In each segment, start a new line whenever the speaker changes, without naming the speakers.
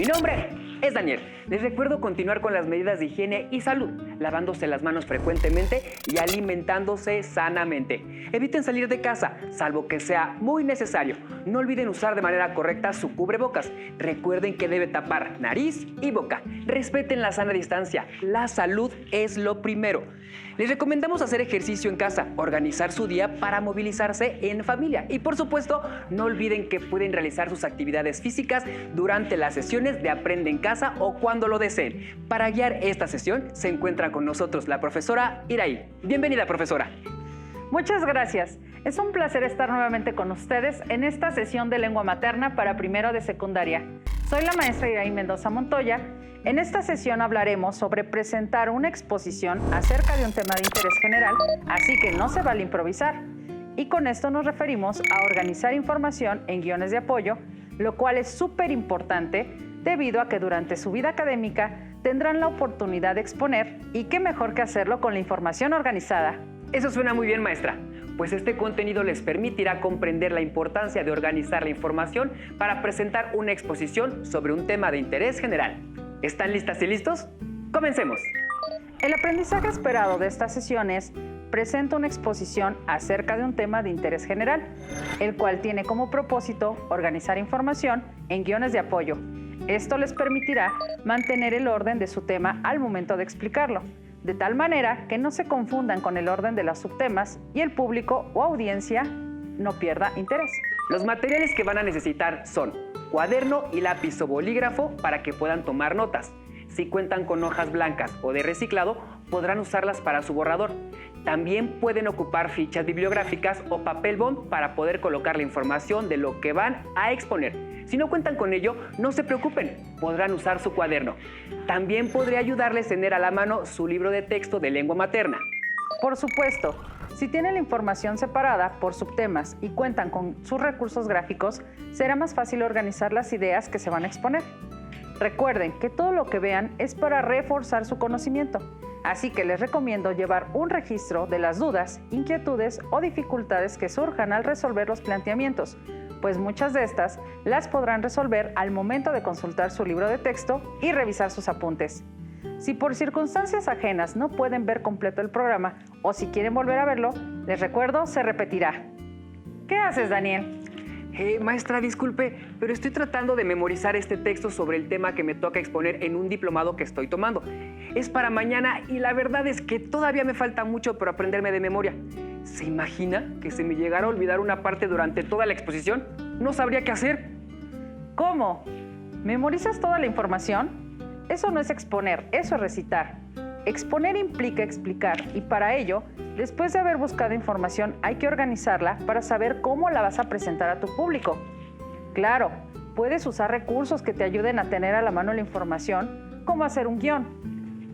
Mi nombre es Daniel. Les recuerdo continuar con las medidas de higiene y salud, lavándose las manos frecuentemente y alimentándose sanamente. Eviten salir de casa, salvo que sea muy necesario. No olviden usar de manera correcta su cubrebocas. Recuerden que debe tapar nariz y boca. Respeten la sana distancia. La salud es lo primero. Les recomendamos hacer ejercicio en casa, organizar su día para movilizarse en familia y, por supuesto, no olviden que pueden realizar sus actividades físicas durante las sesiones de Aprende en Casa o cuando lo deseen. Para guiar esta sesión se encuentra con nosotros la profesora Iraí. Bienvenida, profesora.
Muchas gracias. Es un placer estar nuevamente con ustedes en esta sesión de lengua materna para primero de secundaria. Soy la maestra Iraí Mendoza Montoya. En esta sesión hablaremos sobre presentar una exposición acerca de un tema de interés general, así que no se vale improvisar. Y con esto nos referimos a organizar información en guiones de apoyo, lo cual es súper importante debido a que durante su vida académica tendrán la oportunidad de exponer y qué mejor que hacerlo con la información organizada.
Eso suena muy bien, maestra, pues este contenido les permitirá comprender la importancia de organizar la información para presentar una exposición sobre un tema de interés general. ¿Están listas y listos? ¡Comencemos!
El aprendizaje esperado de estas sesiones presenta una exposición acerca de un tema de interés general, el cual tiene como propósito organizar información en guiones de apoyo. Esto les permitirá mantener el orden de su tema al momento de explicarlo, de tal manera que no se confundan con el orden de los subtemas y el público o audiencia no pierda interés.
Los materiales que van a necesitar son cuaderno y lápiz o bolígrafo para que puedan tomar notas. Si cuentan con hojas blancas o de reciclado, podrán usarlas para su borrador. También pueden ocupar fichas bibliográficas o papel bond para poder colocar la información de lo que van a exponer. Si no cuentan con ello, no se preocupen, podrán usar su cuaderno. También podría ayudarles tener a la mano su libro de texto de lengua materna.
Por supuesto, si tienen la información separada por subtemas y cuentan con sus recursos gráficos, será más fácil organizar las ideas que se van a exponer. Recuerden que todo lo que vean es para reforzar su conocimiento, así que les recomiendo llevar un registro de las dudas, inquietudes o dificultades que surjan al resolver los planteamientos, pues muchas de estas las podrán resolver al momento de consultar su libro de texto y revisar sus apuntes. Si por circunstancias ajenas no pueden ver completo el programa o si quieren volver a verlo, les recuerdo, se repetirá. ¿Qué haces, Daniel?
Maestra, disculpe, pero estoy tratando de memorizar este texto sobre el tema que me toca exponer en un diplomado que estoy tomando. Es para mañana y la verdad es que todavía me falta mucho por aprenderme de memoria. ¿Se imagina que se me llegara a olvidar una parte durante toda la exposición? No sabría qué hacer.
¿Cómo? ¿Memorizas toda la información? Eso no es exponer, eso es recitar. Exponer implica explicar y para ello, después de haber buscado información, hay que organizarla para saber cómo la vas a presentar a tu público. Claro, puedes usar recursos que te ayuden a tener a la mano la información, como hacer un guión,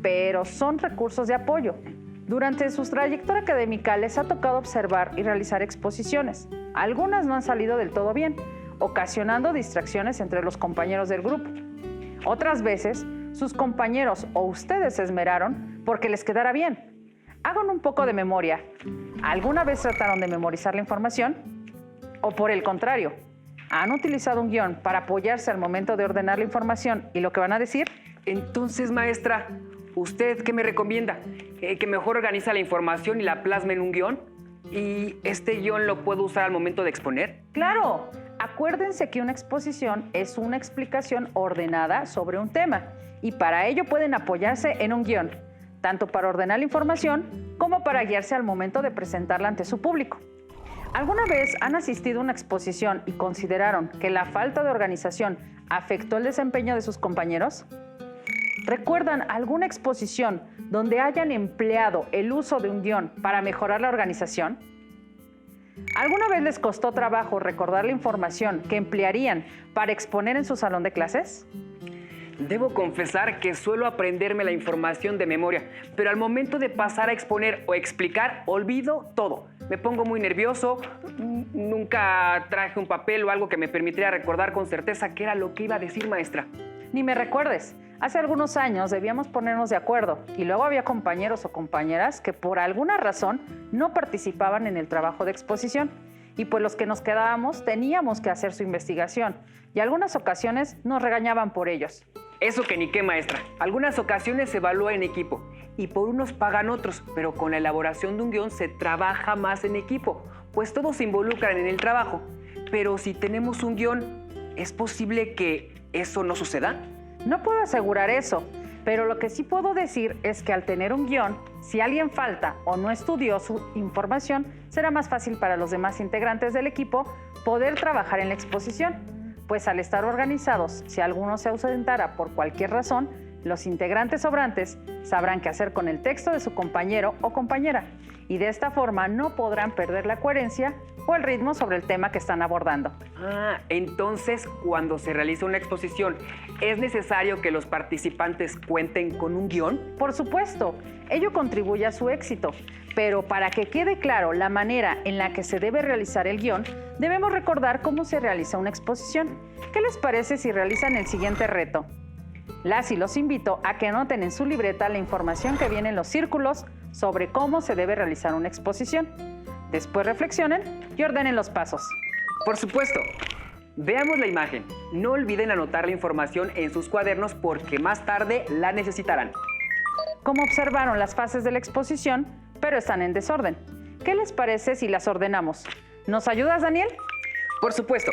pero son recursos de apoyo. Durante su trayectoria académica les ha tocado observar y realizar exposiciones. Algunas no han salido del todo bien, ocasionando distracciones entre los compañeros del grupo. Otras veces, sus compañeros o ustedes se esmeraron porque les quedara bien. Hagan un poco de memoria. ¿Alguna vez trataron de memorizar la información? ¿O por el contrario, han utilizado un guión para apoyarse al momento de ordenar la información y lo que van a decir?
Entonces, maestra, ¿usted qué me recomienda? ¿Que mejor organiza la información y la plasme en un guión? ¿Y este guión lo puedo usar al momento de exponer?
¡Claro! Acuérdense que una exposición es una explicación ordenada sobre un tema y para ello pueden apoyarse en un guión, tanto para ordenar la información como para guiarse al momento de presentarla ante su público. ¿Alguna vez han asistido a una exposición y consideraron que la falta de organización afectó el desempeño de sus compañeros? ¿Recuerdan alguna exposición donde hayan empleado el uso de un guión para mejorar la organización? ¿Alguna vez les costó trabajo recordar la información que emplearían para exponer en su salón de clases?
Debo confesar que suelo aprenderme la información de memoria, pero al momento de pasar a exponer o explicar, olvido todo. Me pongo muy nervioso, nunca traje un papel o algo que me permitiera recordar con certeza qué era lo que iba a decir, maestra.
Ni me recuerdes. Hace algunos años debíamos ponernos de acuerdo y luego había compañeros o compañeras que por alguna razón no participaban en el trabajo de exposición y pues los que nos quedábamos teníamos que hacer su investigación y algunas ocasiones nos regañaban por ellos.
Eso que ni qué, maestra. Algunas ocasiones se evalúa en equipo y por unos pagan otros, pero con la elaboración de un guión se trabaja más en equipo, pues todos se involucran en el trabajo. Pero si tenemos un guión, ¿es posible que eso no suceda?
No puedo asegurar eso, pero lo que sí puedo decir es que al tener un guión, si alguien falta o no estudió su información, será más fácil para los demás integrantes del equipo poder trabajar en la exposición. Pues al estar organizados, si alguno se ausentara por cualquier razón, los integrantes sobrantes sabrán qué hacer con el texto de su compañero o compañera y de esta forma no podrán perder la coherencia o el ritmo sobre el tema que están abordando.
Entonces, cuando se realiza una exposición, ¿es necesario que los participantes cuenten con un guión?
Por supuesto, ello contribuye a su éxito, pero para que quede claro la manera en la que se debe realizar el guión, debemos recordar cómo se realiza una exposición. ¿Qué les parece si realizan el siguiente reto? Las y los invito a que anoten en su libreta la información que viene en los círculos sobre cómo se debe realizar una exposición. Después reflexionen y ordenen los pasos.
Por supuesto. Veamos la imagen. No olviden anotar la información en sus cuadernos porque más tarde la necesitarán.
Como observaron las fases de la exposición, pero están en desorden. ¿Qué les parece si las ordenamos? ¿Nos ayudas, Daniel?
Por supuesto.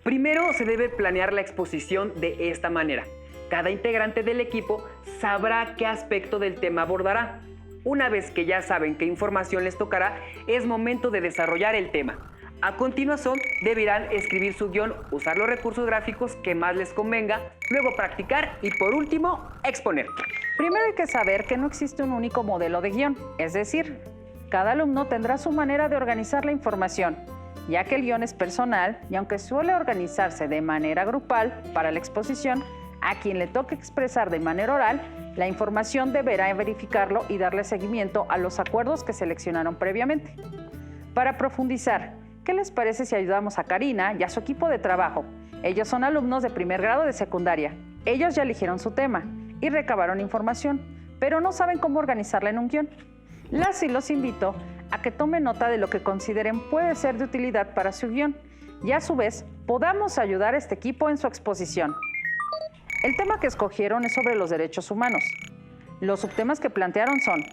Primero se debe planear la exposición de esta manera. Cada integrante del equipo sabrá qué aspecto del tema abordará. Una vez que ya saben qué información les tocará, es momento de desarrollar el tema. A continuación, deberán escribir su guión, usar los recursos gráficos que más les convenga, luego practicar y por último, exponer.
Primero hay que saber que no existe un único modelo de guión, es decir, cada alumno tendrá su manera de organizar la información, ya que el guión es personal y aunque suele organizarse de manera grupal para la exposición, a quien le toque expresar de manera oral, la información deberá verificarlo y darle seguimiento a los acuerdos que seleccionaron previamente. Para profundizar, ¿qué les parece si ayudamos a Karina y a su equipo de trabajo? Ellos son alumnos de primer grado de secundaria. Ellos ya eligieron su tema y recabaron información, pero no saben cómo organizarla en un guión. Las y los invito a que tomen nota de lo que consideren puede ser de utilidad para su guión y a su vez podamos ayudar a este equipo en su exposición. El tema que escogieron es sobre los derechos humanos. Los subtemas que plantearon son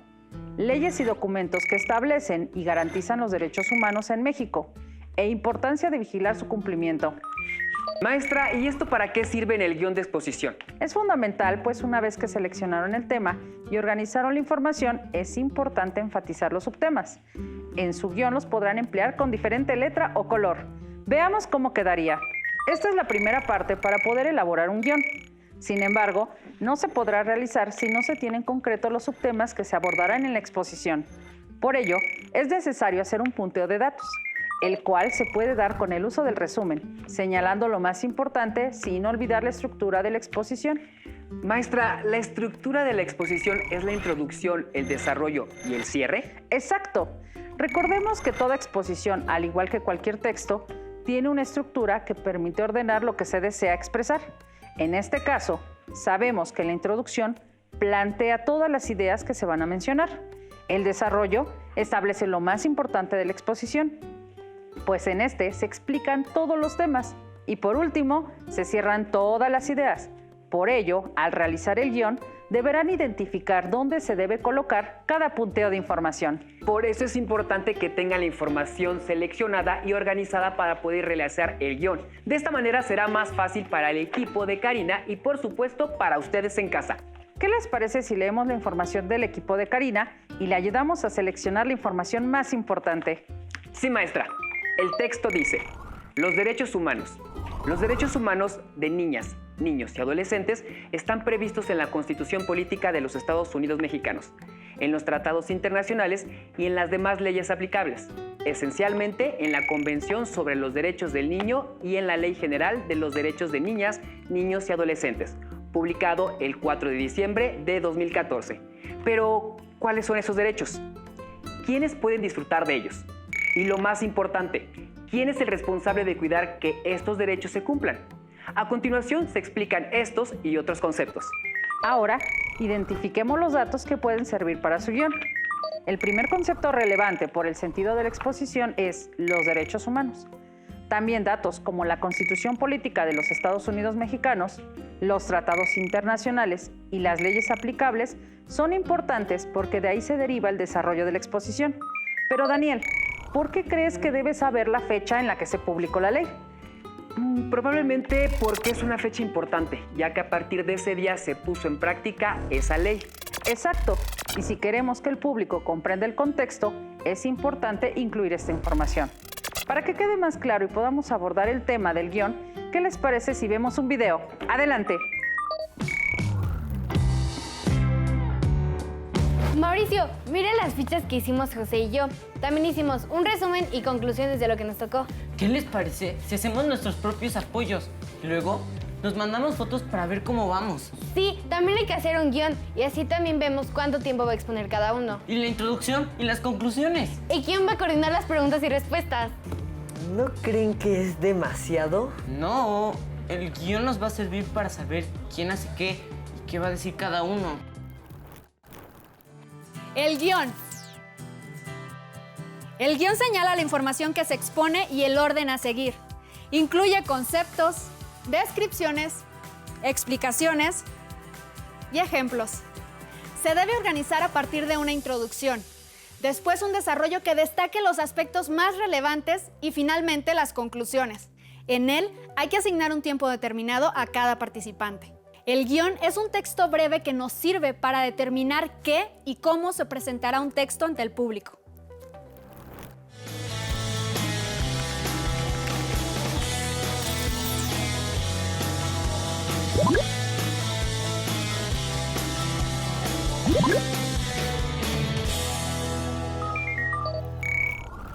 leyes y documentos que establecen y garantizan los derechos humanos en México e importancia de vigilar su cumplimiento.
Maestra, ¿y esto para qué sirve en el guión de exposición?
Es fundamental, pues una vez que seleccionaron el tema y organizaron la información, es importante enfatizar los subtemas. En su guión los podrán emplear con diferente letra o color. Veamos cómo quedaría. Esta es la primera parte para poder elaborar un guión. Sin embargo, no se podrá realizar si no se tienen en concreto los subtemas que se abordarán en la exposición. Por ello, es necesario hacer un punteo de datos, el cual se puede dar con el uso del resumen, señalando lo más importante sin olvidar la estructura de la exposición.
Maestra, ¿la estructura de la exposición es la introducción, el desarrollo y el cierre?
Exacto. Recordemos que toda exposición, al igual que cualquier texto, tiene una estructura que permite ordenar lo que se desea expresar. En este caso, sabemos que la introducción plantea todas las ideas que se van a mencionar. El desarrollo establece lo más importante de la exposición, pues en este se explican todos los temas y por último se cierran todas las ideas. Por ello, al realizar el guión, deberán identificar dónde se debe colocar cada punteo de información.
Por eso es importante que tengan la información seleccionada y organizada para poder realizar el guión. De esta manera será más fácil para el equipo de Karina y por supuesto para ustedes en casa.
¿Qué les parece si leemos la información del equipo de Karina y le ayudamos a seleccionar la información más importante?
Sí, maestra. El texto dice: los derechos humanos. Los derechos humanos de niñas, niños y adolescentes están previstos en la Constitución Política de los Estados Unidos Mexicanos, en los tratados internacionales y en las demás leyes aplicables, esencialmente en la Convención sobre los Derechos del Niño y en la Ley General de los Derechos de Niñas, Niños y Adolescentes, publicado el 4 de diciembre de 2014. Pero, ¿cuáles son esos derechos? ¿Quiénes pueden disfrutar de ellos? Y lo más importante, ¿quién es el responsable de cuidar que estos derechos se cumplan? A continuación se explican estos y otros conceptos.
Ahora, identifiquemos los datos que pueden servir para su guión. El primer concepto relevante por el sentido de la exposición es los derechos humanos. También datos como la Constitución Política de los Estados Unidos Mexicanos, los tratados internacionales y las leyes aplicables son importantes porque de ahí se deriva el desarrollo de la exposición. Pero Daniel, ¿por qué crees que debes saber la fecha en la que se publicó la ley?
Probablemente porque es una fecha importante, ya que a partir de ese día se puso en práctica esa ley.
Exacto. Y si queremos que el público comprenda el contexto, es importante incluir esta información. Para que quede más claro y podamos abordar el tema del guión, ¿qué les parece si vemos un video? ¡Adelante!
Mauricio, mira las fichas que hicimos José y yo. También hicimos un resumen y conclusiones de lo que nos tocó.
¿Qué les parece si hacemos nuestros propios apoyos? Y luego nos mandamos fotos para ver cómo vamos.
Sí, también hay que hacer un guión y así también vemos cuánto tiempo va a exponer cada uno.
Y la introducción y las conclusiones.
¿Y quién va a coordinar las preguntas y respuestas?
¿No creen que es demasiado?
No, el guión nos va a servir para saber quién hace qué y qué va a decir cada uno.
El guión. El guión señala la información que se expone y el orden a seguir. Incluye conceptos, descripciones, explicaciones y ejemplos. Se debe organizar a partir de una introducción, después un desarrollo que destaque los aspectos más relevantes y finalmente las conclusiones. En él hay que asignar un tiempo determinado a cada participante. El guión es un texto breve que nos sirve para determinar qué y cómo se presentará un texto ante el público.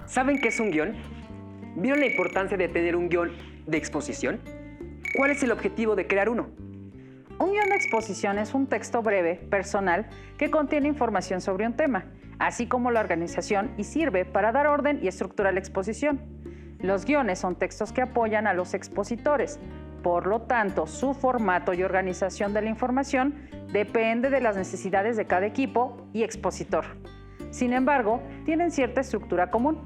¿Saben qué es un guión? ¿Vieron la importancia de tener un guión de exposición? ¿Cuál es el objetivo de crear uno?
Un guión de exposición es un texto breve, personal, que contiene información sobre un tema, así como la organización y sirve para dar orden y estructura a la exposición. Los guiones son textos que apoyan a los expositores, por lo tanto, su formato y organización de la información depende de las necesidades de cada equipo y expositor. Sin embargo, tienen cierta estructura común.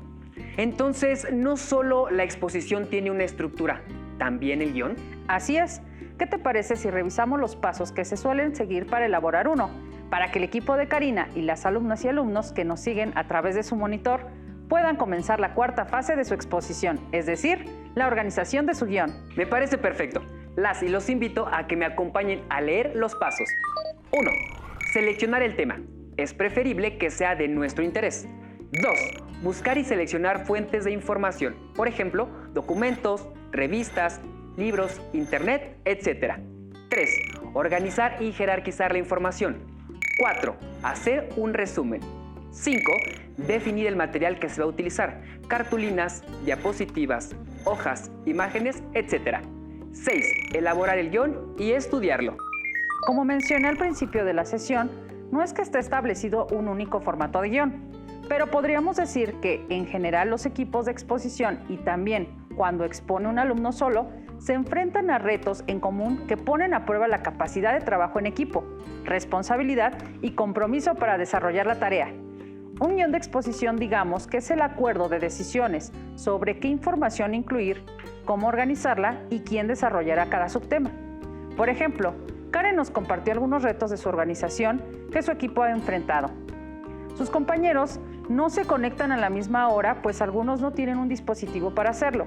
Entonces, no solo la exposición tiene una estructura, ¿también el guión?
Así es. ¿Qué te parece si revisamos los pasos que se suelen seguir para elaborar uno? Para que el equipo de Karina y las alumnas y alumnos que nos siguen a través de su monitor puedan comenzar la cuarta fase de su exposición, es decir, la organización de su guión.
Me parece perfecto. Las y los invito a que me acompañen a leer los pasos. 1. Seleccionar el tema. Es preferible que sea de nuestro interés. 2. Buscar y seleccionar fuentes de información. Por ejemplo, documentos, revistas, libros, internet, etc. 3. Organizar y jerarquizar la información. 4. Hacer un resumen. 5. Definir el material que se va a utilizar. Cartulinas, diapositivas, hojas, imágenes, etc. 6. Elaborar el guión y estudiarlo.
Como mencioné al principio de la sesión, no es que esté establecido un único formato de guión, pero podríamos decir que en general los equipos de exposición y también cuando expone un alumno solo, se enfrentan a retos en común que ponen a prueba la capacidad de trabajo en equipo, responsabilidad y compromiso para desarrollar la tarea. Un guión de exposición, digamos, que es el acuerdo de decisiones sobre qué información incluir, cómo organizarla y quién desarrollará cada subtema. Por ejemplo, Karen nos compartió algunos retos de su organización que su equipo ha enfrentado. Sus compañeros no se conectan a la misma hora, pues algunos no tienen un dispositivo para hacerlo.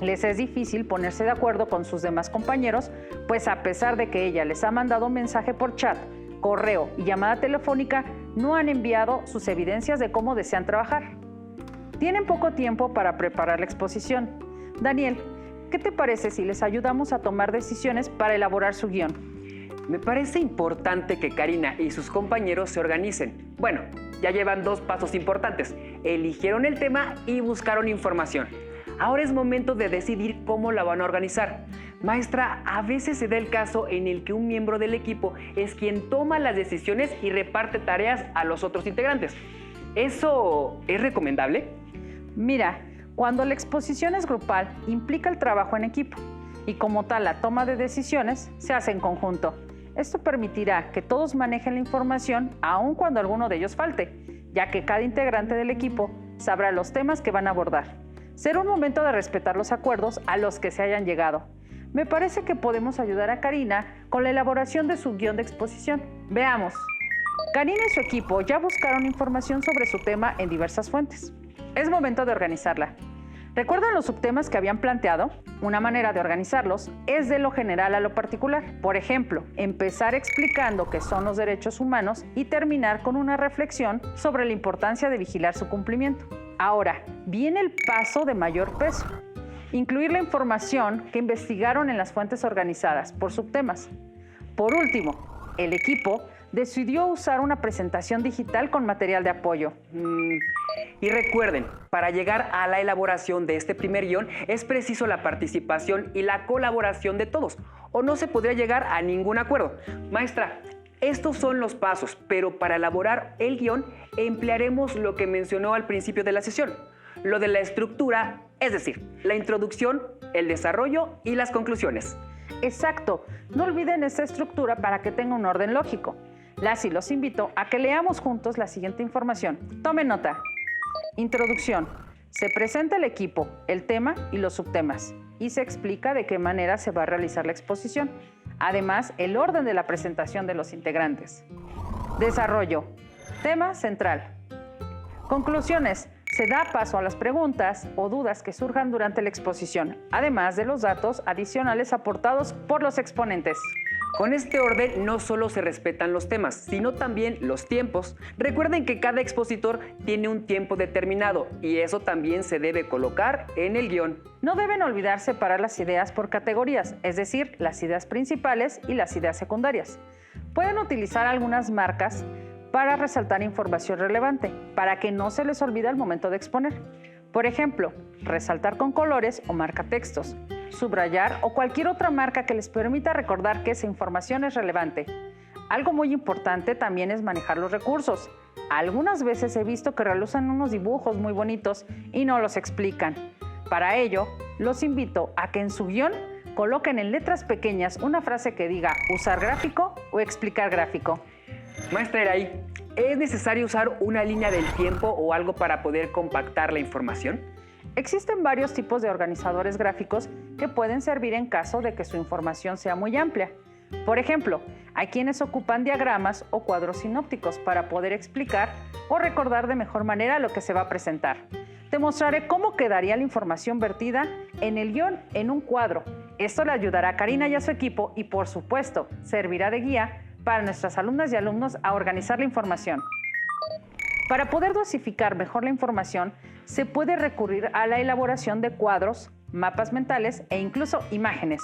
Les es difícil ponerse de acuerdo con sus demás compañeros, pues a pesar de que ella les ha mandado un mensaje por chat, correo y llamada telefónica, no han enviado sus evidencias de cómo desean trabajar. Tienen poco tiempo para preparar la exposición. Daniel, ¿qué te parece si les ayudamos a tomar decisiones para elaborar su guión?
Me parece importante que Karina y sus compañeros se organicen. Bueno, ya llevan 2 pasos importantes. Eligieron el tema y buscaron información. Ahora es momento de decidir cómo la van a organizar. Maestra, a veces se da el caso en el que un miembro del equipo es quien toma las decisiones y reparte tareas a los otros integrantes. ¿Eso es recomendable?
Mira, cuando la exposición es grupal, implica el trabajo en equipo y como tal la toma de decisiones se hace en conjunto. Esto permitirá que todos manejen la información aun cuando alguno de ellos falte, ya que cada integrante del equipo sabrá los temas que van a abordar. Será un momento de respetar los acuerdos a los que se hayan llegado. Me parece que podemos ayudar a Karina con la elaboración de su guión de exposición. Veamos. Karina y su equipo ya buscaron información sobre su tema en diversas fuentes. Es momento de organizarla. ¿Recuerdan los subtemas que habían planteado? Una manera de organizarlos es de lo general a lo particular. Por ejemplo, empezar explicando qué son los derechos humanos y terminar con una reflexión sobre la importancia de vigilar su cumplimiento. Ahora, viene el paso de mayor peso. Incluir la información que investigaron en las fuentes organizadas por subtemas. Por último, el equipo decidió usar una presentación digital con material de apoyo.
Y recuerden, para llegar a la elaboración de este primer guión es preciso la participación y la colaboración de todos, o no se podría llegar a ningún acuerdo. Maestra, estos son los pasos, pero para elaborar el guión emplearemos lo que mencionó al principio de la sesión, lo de la estructura, es decir, la introducción, el desarrollo y las conclusiones.
Exacto, no olviden esta estructura para que tenga un orden lógico. Las y los invito a que leamos juntos la siguiente información. Tomen nota. Introducción. Se presenta el equipo, el tema y los subtemas, y se explica de qué manera se va a realizar la exposición. Además, el orden de la presentación de los integrantes. Desarrollo. Tema central. Conclusiones. Se da paso a las preguntas o dudas que surjan durante la exposición, además de los datos adicionales aportados por los exponentes.
Con este orden no solo se respetan los temas, sino también los tiempos. Recuerden que cada expositor tiene un tiempo determinado y eso también se debe colocar en el guión.
No deben olvidar separar las ideas por categorías, es decir, las ideas principales y las ideas secundarias. Pueden utilizar algunas marcas para resaltar información relevante, para que no se les olvide al momento de exponer. Por ejemplo, resaltar con colores o marcatextos, subrayar o cualquier otra marca que les permita recordar que esa información es relevante. Algo muy importante también es manejar los recursos. Algunas veces he visto que realizan unos dibujos muy bonitos y no los explican. Para ello, los invito a que en su guión coloquen en letras pequeñas una frase que diga usar gráfico o explicar gráfico.
Maestra Iraí, ¿es necesario usar una línea del tiempo o algo para poder compactar la información?
Existen varios tipos de organizadores gráficos que pueden servir en caso de que su información sea muy amplia. Por ejemplo, hay quienes ocupan diagramas o cuadros sinópticos para poder explicar o recordar de mejor manera lo que se va a presentar. Te mostraré cómo quedaría la información vertida en el guión en un cuadro. Esto le ayudará a Karina y a su equipo y, por supuesto, servirá de guía para nuestras alumnas y alumnos a organizar la información. Para poder dosificar mejor la información, se puede recurrir a la elaboración de cuadros, mapas mentales e incluso imágenes.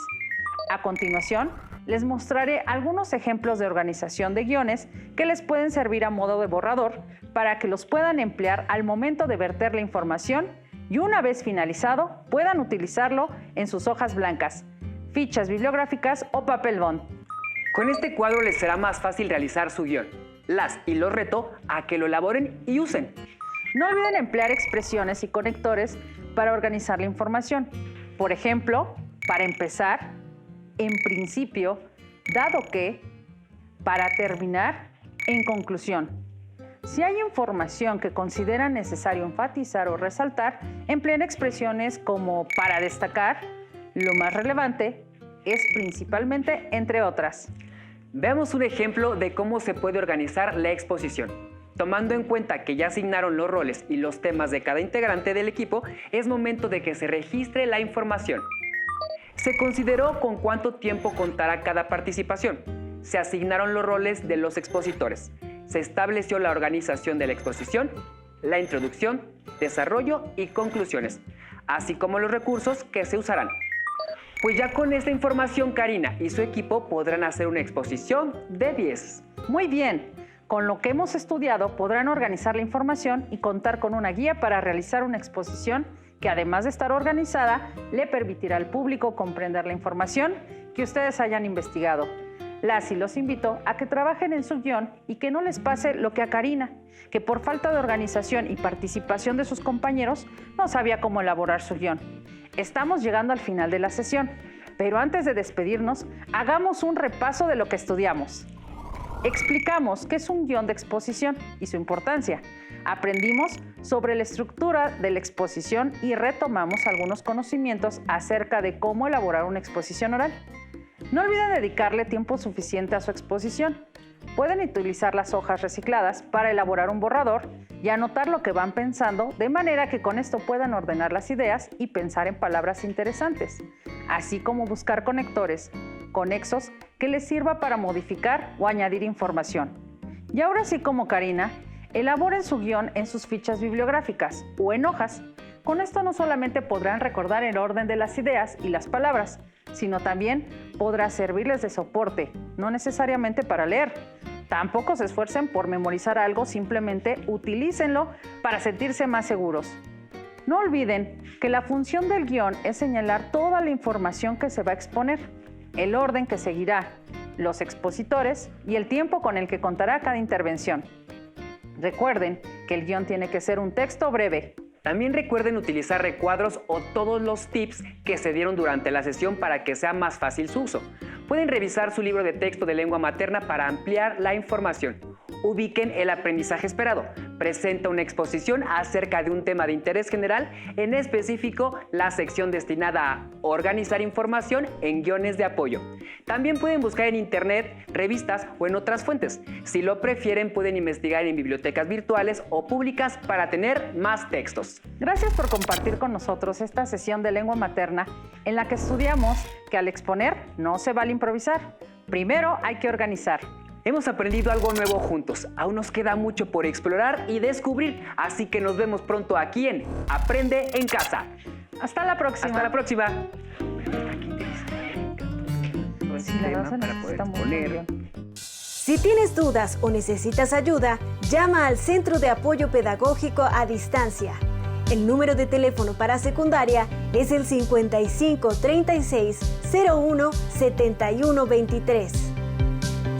A continuación, les mostraré algunos ejemplos de organización de guiones que les pueden servir a modo de borrador para que los puedan emplear al momento de verter la información y una vez finalizado puedan utilizarlo en sus hojas blancas, fichas bibliográficas o papel bond.
Con este cuadro les será más fácil realizar su guión. Las y los reto a que lo elaboren y usen.
No olviden emplear expresiones y conectores para organizar la información. Por ejemplo, para empezar, en principio, dado que, para terminar, en conclusión. Si hay información que consideran necesario enfatizar o resaltar, empleen expresiones como para destacar, lo más relevante, es principalmente, entre otras.
Veamos un ejemplo de cómo se puede organizar la exposición. Tomando en cuenta que ya asignaron los roles y los temas de cada integrante del equipo, es momento de que se registre la información. Se consideró con cuánto tiempo contará cada participación. Se asignaron los roles de los expositores. Se estableció la organización de la exposición, la introducción, desarrollo y conclusiones, así como los recursos que se usarán. Pues ya con esta información, Karina y su equipo podrán hacer una exposición de 10.
Muy bien. Con lo que hemos estudiado, podrán organizar la información y contar con una guía para realizar una exposición que, además de estar organizada, le permitirá al público comprender la información que ustedes hayan investigado. Las y los invito a que trabajen en su guión y que no les pase lo que a Karina, que por falta de organización y participación de sus compañeros, no sabía cómo elaborar su guión. Estamos llegando al final de la sesión, Pero antes de despedirnos, hagamos un repaso de lo que estudiamos. Explicamos qué es un guión de exposición y su importancia. Aprendimos sobre la estructura de la exposición y retomamos algunos conocimientos acerca de cómo elaborar una exposición oral. No olviden dedicarle tiempo suficiente a su exposición. Pueden utilizar las hojas recicladas para elaborar un borrador y anotar lo que van pensando, de manera que con esto puedan ordenar las ideas y pensar en palabras interesantes, así como buscar conexos que les sirva para modificar o añadir información. Y ahora sí, como Karina, elaboren su guión en sus fichas bibliográficas o en hojas. Con esto no solamente podrán recordar el orden de las ideas y las palabras, sino también podrá servirles de soporte, no necesariamente para leer. Tampoco se esfuercen por memorizar algo, simplemente utilícenlo para sentirse más seguros. No olviden que la función del guión es señalar toda la información que se va a exponer, el orden que seguirá, los expositores y el tiempo con el que contará cada intervención. Recuerden que el guión tiene que ser un texto breve.
También recuerden utilizar recuadros o todos los tips que se dieron durante la sesión para que sea más fácil su uso. Pueden revisar su libro de texto de lengua materna para ampliar la información. Ubiquen el aprendizaje esperado. Presenta una exposición acerca de un tema de interés general, en específico la sección destinada a organizar información en guiones de apoyo. También pueden buscar en internet, revistas o en otras fuentes. Si lo prefieren, pueden investigar en bibliotecas virtuales o públicas para tener más textos.
Gracias por compartir con nosotros esta sesión de lengua materna en la que estudiamos que al exponer no se vale improvisar. Primero hay que organizar.
Hemos aprendido algo nuevo juntos. Aún nos queda mucho por explorar y descubrir, así que nos vemos pronto aquí en Aprende en Casa.
Hasta la próxima.
Hasta la próxima.
Sí, la verdad se necesita muy bien.
Si tienes dudas o necesitas ayuda, llama al Centro de Apoyo Pedagógico a Distancia. El número de teléfono para secundaria es el 55 36 01 71 23.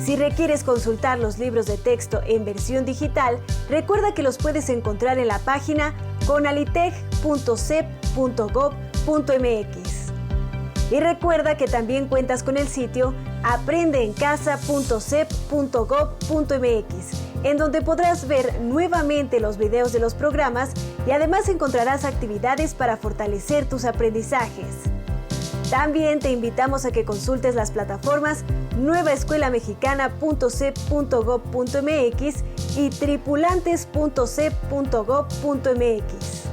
Si requieres consultar los libros de texto en versión digital, recuerda que los puedes encontrar en la página conalitech.cep.gov.mx. Y recuerda que también cuentas con el sitio aprendeencasa.cep.gov.mx, en donde podrás ver nuevamente los videos de los programas y además encontrarás actividades para fortalecer tus aprendizajes. También te invitamos a que consultes las plataformas nuevaescuelamexicana.cep.gov.mx y tripulantes.cep.gov.mx.